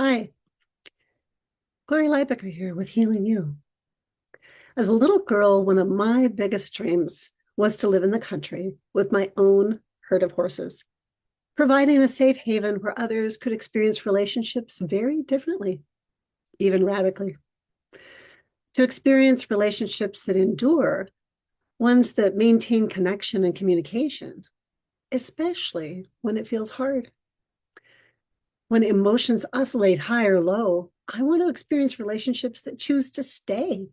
Hi, Gloria here with Healing You. As a little girl, one of my biggest dreams was to live in the country with my own herd of horses, providing a safe haven where others could experience relationships very differently, even radically. To experience relationships that endure, ones that maintain connection and communication, especially when it feels hard. When emotions oscillate high or low, I want to experience relationships that choose to stay,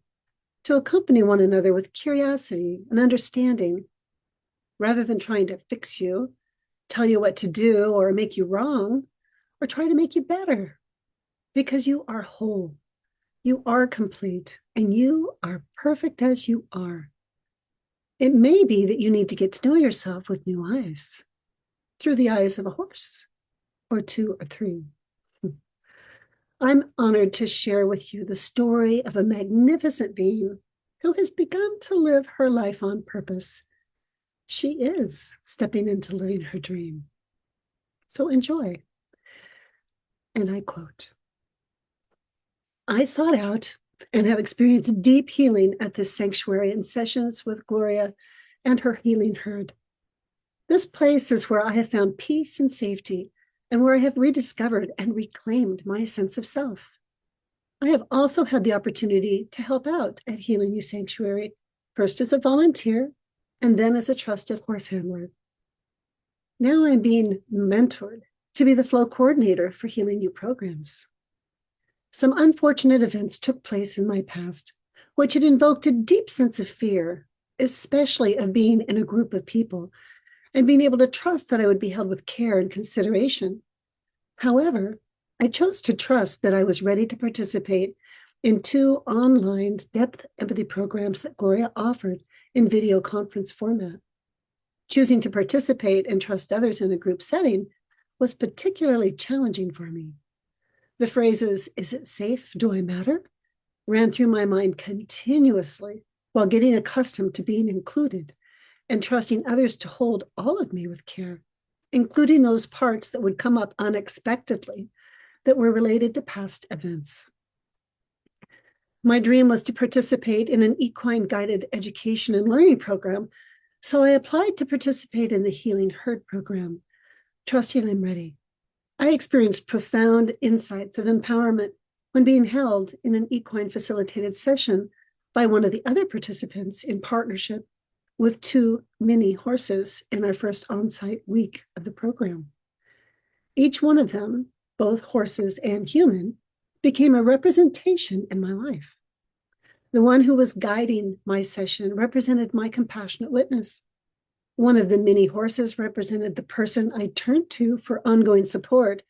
to accompany one another with curiosity and understanding, rather than trying to fix you, tell you what to do, or make you wrong, or try to make you better. Because you are whole, you are complete, and you are perfect as you are. It may be that you need to get to know yourself with new eyes, through the eyes of a horse, or two or three. I'm honored to share with you the story of a magnificent being who has begun to live her life on purpose. She is stepping into living her dream. So enjoy. And I quote, I sought out and have experienced deep healing at this sanctuary in sessions with Gloria and her healing herd. This place is where I have found peace and safety, and where I have rediscovered and reclaimed my sense of self. I have also had the opportunity to help out at Healing You Sanctuary, first as a volunteer and then as a trusted horse handler. Now I'm being mentored to be the flow coordinator for Healing You programs. Some unfortunate events took place in my past, which had invoked a deep sense of fear, especially of being in a group of people and being able to trust that I would be held with care and consideration. However, I chose to trust that I was ready to participate in 2 online depth empathy programs that Gloria offered in video conference format. Choosing to participate and trust others in a group setting was particularly challenging for me. The phrases, "Is it safe? Do I matter?" ran through my mind continuously while getting accustomed to being included and trusting others to hold all of me with care, including those parts that would come up unexpectedly that were related to past events. My dream was to participate in an equine-guided education and learning program, so I applied to participate in the Healing Herd program, trusting I'm ready. I experienced profound insights of empowerment when being held in an equine facilitated session by one of the other participants in partnership with 2 mini horses in our first on-site week of the program. Each one of them, both horses and human, became a representation in my life. The one who was guiding my session represented my compassionate witness. One of the mini horses represented the person I turned to for ongoing support,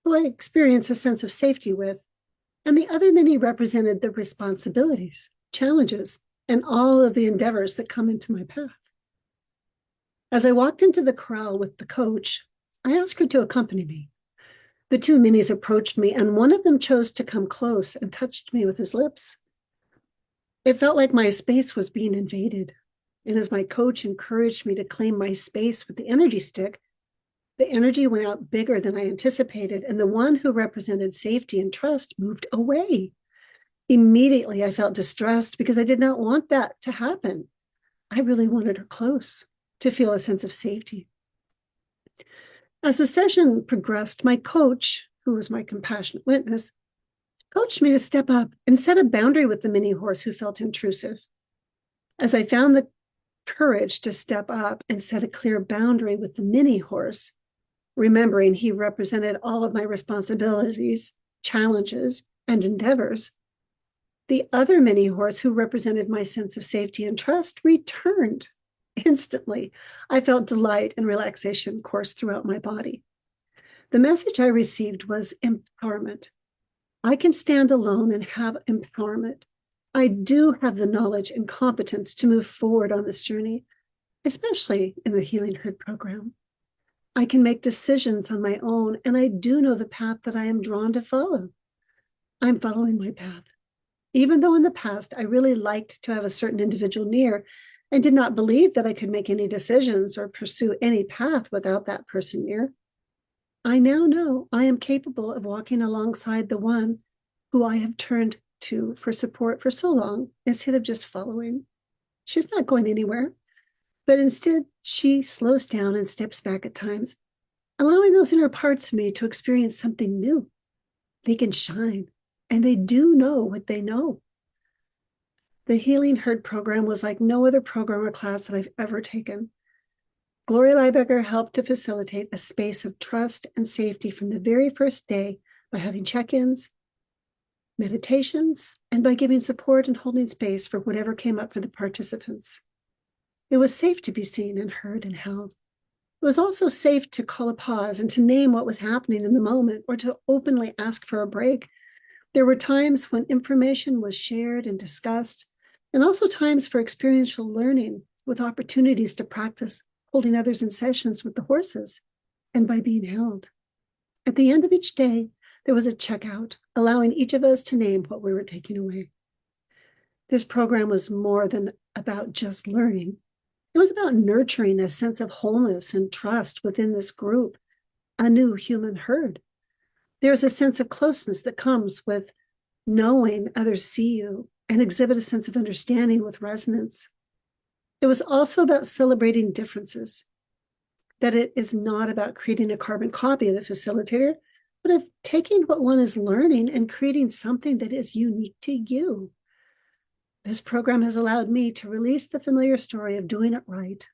who I experienced a sense of safety with, and the other mini represented the responsibilities, challenges, and all of the endeavors that come into my path. As I walked into the corral with the coach, I asked her to accompany me. The 2 minis approached me, and one of them chose to come close and touched me with his lips. It felt like my space was being invaded. And as my coach encouraged me to claim my space with the energy stick, the energy went out bigger than I anticipated, and the one who represented safety and trust moved away. Immediately, I felt distressed because I did not want that to happen. I really wanted her close to feel a sense of safety. As the session progressed, my coach, who was my compassionate witness, coached me to step up and set a boundary with the mini horse who felt intrusive. As I found the courage to step up and set a clear boundary with the mini horse, remembering he represented all of my responsibilities, challenges, and endeavors, the other mini horse who represented my sense of safety and trust returned instantly. I felt delight and relaxation course throughout my body. The message I received was empowerment. I can stand alone and have empowerment. I do have the knowledge and competence to move forward on this journey, especially in the Healing Herd program. I can make decisions on my own, and I do know the path that I am drawn to follow. I'm following my path. Even though in the past I really liked to have a certain individual near and did not believe that I could make any decisions or pursue any path without that person near, I now know I am capable of walking alongside the one who I have turned to for support for so long instead of just following. She's not going anywhere, but instead she slows down and steps back at times, allowing those inner parts of me to experience something new. They can shine, and they do know what they know. The Healing Herd program was like no other program or class that I've ever taken. Gloria Liebecker helped to facilitate a space of trust and safety from the very first day by having check-ins, meditations, and by giving support and holding space for whatever came up for the participants. It was safe to be seen and heard and held. It was also safe to call a pause and to name what was happening in the moment or to openly ask for a break. There were times when information was shared and discussed, and also times for experiential learning with opportunities to practice holding others in sessions with the horses and by being held. At the end of each day, there was a checkout, allowing each of us to name what we were taking away. This program was more than about just learning. It was about nurturing a sense of wholeness and trust within this group, a new human herd. There's a sense of closeness that comes with knowing others see you and exhibit a sense of understanding with resonance. It was also about celebrating differences, that it is not about creating a carbon copy of the facilitator, but of taking what one is learning and creating something that is unique to you. This program has allowed me to release the familiar story of doing it right.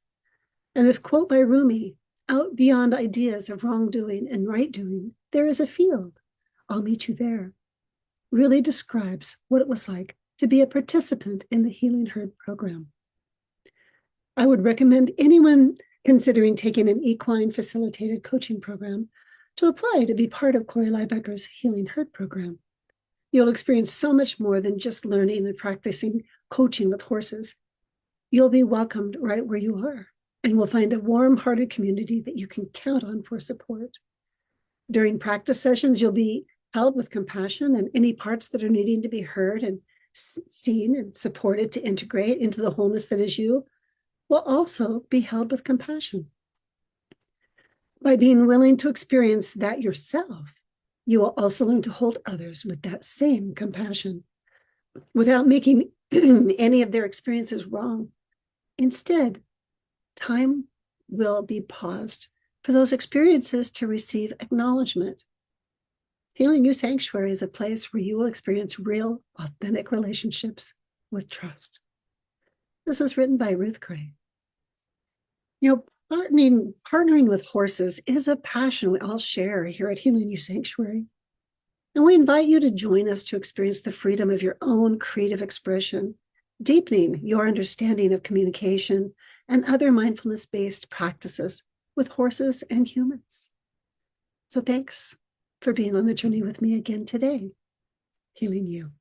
And this quote by Rumi, out beyond ideas of wrongdoing and right doing, there is a field. I'll meet you there, really describes what it was like to be a participant in the Healing Herd program. I would recommend anyone considering taking an equine facilitated coaching program to apply to be part of Gloria Liebecker's Healing Herd program. You'll experience so much more than just learning and practicing coaching with horses. You'll be welcomed right where you are and will find a warm-hearted community that you can count on for support. During practice sessions, you'll be held with compassion, and any parts that are needing to be heard and seen and supported to integrate into the wholeness that is you will also be held with compassion. By being willing to experience that yourself, you will also learn to hold others with that same compassion without making any of their experiences wrong. Instead, time will be paused for those experiences to receive acknowledgement. Healing You Sanctuary is a place where you will experience real, authentic relationships with trust. This was written by Ruth Gray. You know, partnering with horses is a passion we all share here at Healing You Sanctuary. And we invite you to join us to experience the freedom of your own creative expression, deepening your understanding of communication and other mindfulness-based practices with horses and humans. So thanks for being on the journey with me again today. Healing You.